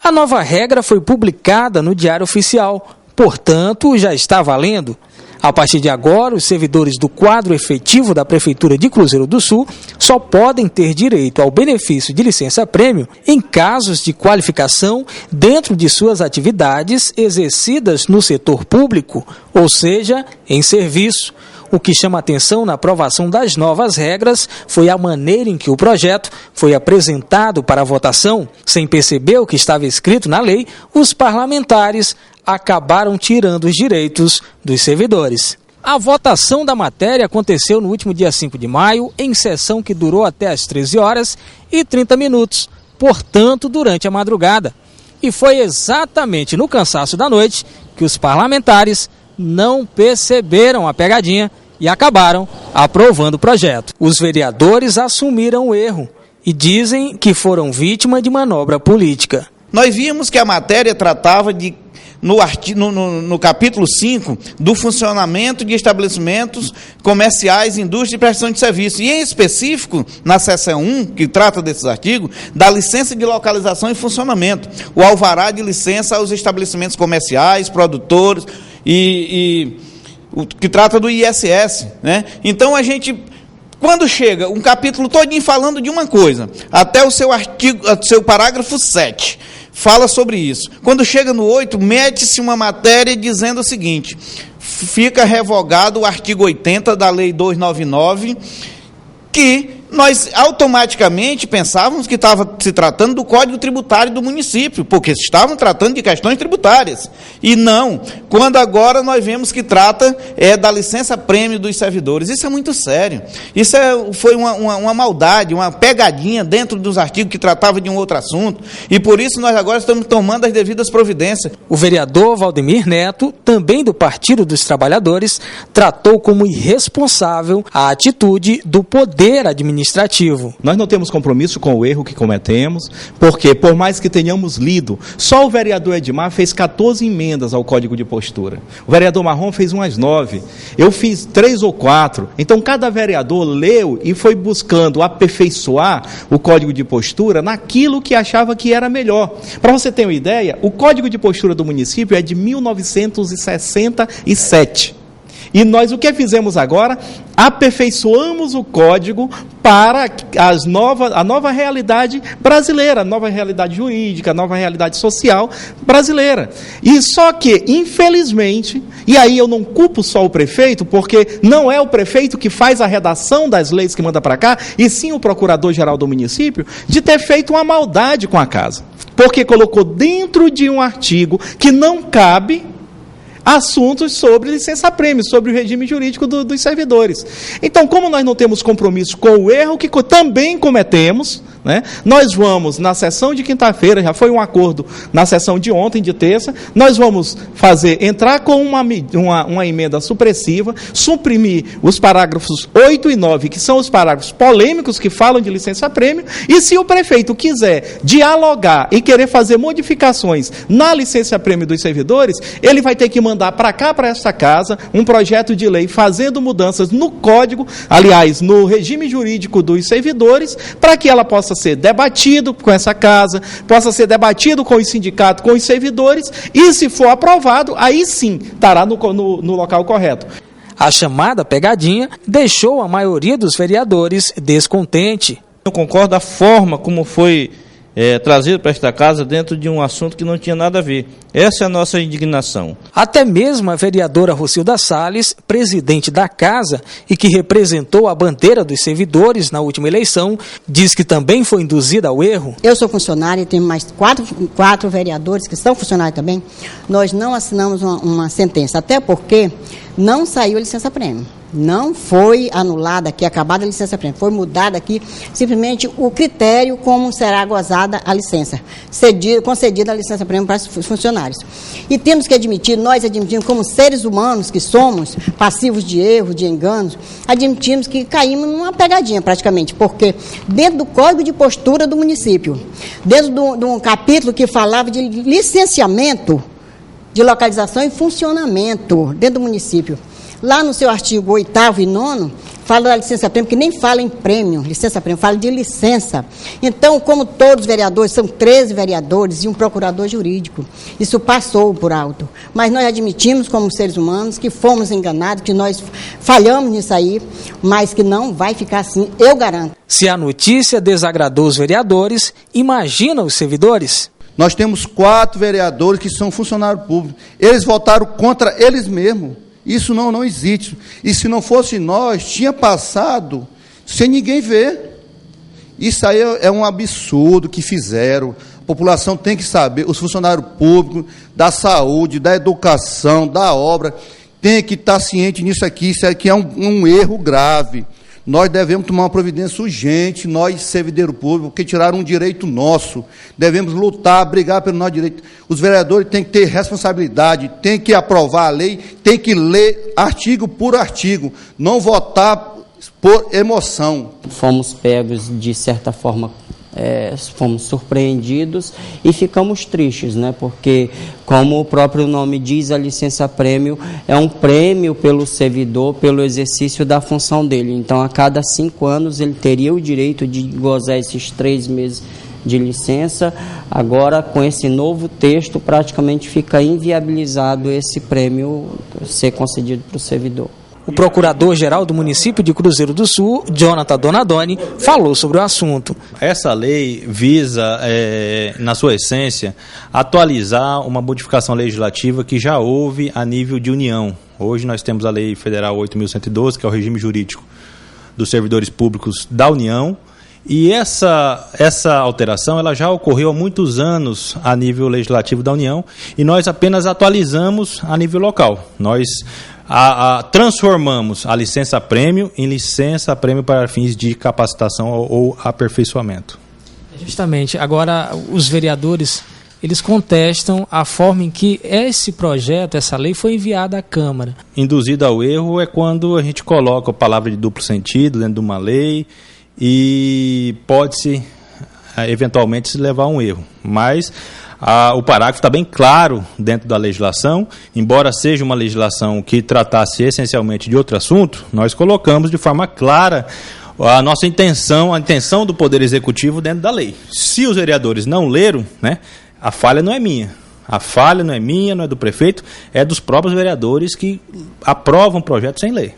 A nova regra foi publicada no Diário Oficial, portanto, já está valendo. A partir de agora, os servidores do quadro efetivo da Prefeitura de Cruzeiro do Sul só podem ter direito ao benefício de licença-prêmio em casos de qualificação dentro de suas atividades exercidas no setor público, ou seja, em serviço. O que chama atenção na aprovação das novas regras foi a maneira em que o projeto foi apresentado para a votação. Sem perceber o que estava escrito na lei, os parlamentares acabaram tirando os direitos dos servidores. A votação da matéria aconteceu no último dia 5 de maio, em sessão que durou até às 13h30, portanto, durante a madrugada. E foi exatamente no cansaço da noite que os parlamentares não perceberam a pegadinha e acabaram aprovando o projeto. Os vereadores assumiram o erro e dizem que foram vítima de manobra política. Nós vimos que a matéria tratava no capítulo 5, do funcionamento de estabelecimentos comerciais, indústria e prestação de serviço. E, em específico, na seção 1, que trata desses artigos, da licença de localização e funcionamento, o alvará de licença aos estabelecimentos comerciais, produtores que trata do ISS, né? Então, a gente, quando chega um capítulo todinho falando de uma coisa, até o seu parágrafo 7, fala sobre isso. Quando chega no 8, mete-se uma matéria dizendo o seguinte: fica revogado o artigo 80 da Lei 299, que nós automaticamente pensávamos que estava se tratando do Código Tributário do município, porque estavam tratando de questões tributárias. E não, quando agora nós vemos que trata da licença-prêmio dos servidores. Isso é muito sério. Isso foi uma maldade, uma pegadinha dentro dos artigos que tratava de um outro assunto. E por isso nós agora estamos tomando as devidas providências. O vereador Valdemir Neto, também do Partido dos Trabalhadores, tratou como irresponsável a atitude do Poder Administrativo. Nós não temos compromisso com o erro que cometemos, porque, por mais que tenhamos lido, só o vereador Edmar fez 14 emendas ao Código de Postura. O vereador Marrom fez umas 9. Eu fiz 3 ou 4. Então, cada vereador leu e foi buscando aperfeiçoar o Código de Postura naquilo que achava que era melhor. Para você ter uma ideia, o Código de Postura do município é de 1967. E nós o que fizemos agora? Aperfeiçoamos o código para a nova realidade brasileira, a nova realidade jurídica, a nova realidade social brasileira. E só que, infelizmente, e aí eu não culpo só o prefeito, porque não é o prefeito que faz a redação das leis que manda para cá, e sim o procurador-geral do município, de ter feito uma maldade com a casa. Porque colocou dentro de um artigo que não cabe assuntos sobre licença-prêmio, sobre o regime jurídico dos servidores. Então, como nós não temos compromisso com o erro que também cometemos, né, nós vamos, na sessão de quinta-feira, já foi um acordo na sessão de ontem, de terça, nós vamos entrar com uma emenda supressiva, suprimir os parágrafos 8 e 9, que são os parágrafos polêmicos que falam de licença-prêmio, e se o prefeito quiser dialogar e querer fazer modificações na licença-prêmio dos servidores, ele vai ter que mandar para cá, para esta casa, um projeto de lei fazendo mudanças no código, aliás, no regime jurídico dos servidores, para que ela possa ser debatido com essa casa, possa ser debatido com os sindicatos, com os servidores, e se for aprovado, aí sim, estará no local correto. A chamada pegadinha deixou a maioria dos vereadores descontente. Eu concordo da forma como foi trazido para esta casa dentro de um assunto que não tinha nada a ver. Essa é a nossa indignação. Até mesmo a vereadora Rocilda Salles, presidente da casa e que representou a bandeira dos servidores na última eleição, diz que também foi induzida ao erro. Eu sou funcionária e tenho mais quatro vereadores que são funcionários também. Nós não assinamos uma sentença, até porque não saiu a licença-prêmio. Não foi anulada aqui, acabada a licença-prêmio. Foi mudada aqui simplesmente o critério como será gozada a licença, concedida a licença-prêmio para os funcionários. E temos que admitir, nós admitimos como seres humanos que somos, passivos de erro, de enganos, admitimos que caímos numa pegadinha praticamente, porque dentro do Código de Postura do município, dentro de um capítulo que falava de licenciamento, de localização e funcionamento dentro do município, Lá no seu artigo 8º e 9º, fala da licença-prêmio, que nem fala em prêmio, licença-prêmio, fala de licença. Então, como todos os vereadores, são 13 vereadores e um procurador jurídico, isso passou por alto. Mas nós admitimos, como seres humanos, que fomos enganados, que nós falhamos nisso aí, mas que não vai ficar assim, eu garanto. Se a notícia desagradou os vereadores, imagina os servidores. Nós temos 4 vereadores que são funcionários públicos. Eles votaram contra eles mesmos. Isso não existe. E se não fosse nós, tinha passado sem ninguém ver. Isso aí é um absurdo que fizeram. A população tem que saber, os funcionários públicos, da saúde, da educação, da obra, tem que estar ciente nisso aqui. Isso aqui é um erro grave. Nós devemos tomar uma providência urgente, nós, servidores públicos, porque tiraram um direito nosso. Devemos lutar, brigar pelo nosso direito. Os vereadores têm que ter responsabilidade, têm que aprovar a lei, têm que ler artigo por artigo, não votar por emoção. Fomos pegos, de certa forma, fomos surpreendidos e ficamos tristes, né? Porque, como o próprio nome diz, a licença-prêmio é um prêmio pelo servidor, pelo exercício da função dele. Então, a cada 5 anos, ele teria o direito de gozar esses 3 meses de licença. Agora, com esse novo texto, praticamente fica inviabilizado esse prêmio ser concedido para o servidor. O procurador-geral do município de Cruzeiro do Sul, Jonathan Donadoni, falou sobre o assunto. Essa lei visa, na sua essência, atualizar uma modificação legislativa que já houve a nível de União. Hoje nós temos a Lei Federal 8.112, que é o regime jurídico dos servidores públicos da União, e essa alteração ela já ocorreu há muitos anos a nível legislativo da União, e nós apenas atualizamos a nível local. Nós transformamos a licença-prêmio em licença-prêmio para fins de capacitação ou aperfeiçoamento. Justamente, agora os vereadores, eles contestam a forma em que esse projeto, essa lei, foi enviada à Câmara. Induzido ao erro é quando a gente coloca a palavra de duplo sentido dentro de uma lei e pode-se, eventualmente, se levar a um erro. Mas o parágrafo está bem claro dentro da legislação, embora seja uma legislação que tratasse essencialmente de outro assunto, nós colocamos de forma clara a nossa intenção, a intenção do Poder Executivo dentro da lei. Se os vereadores não leram, né, a falha não é minha. A falha não é minha, não é do prefeito, é dos próprios vereadores que aprovam projetos sem lei.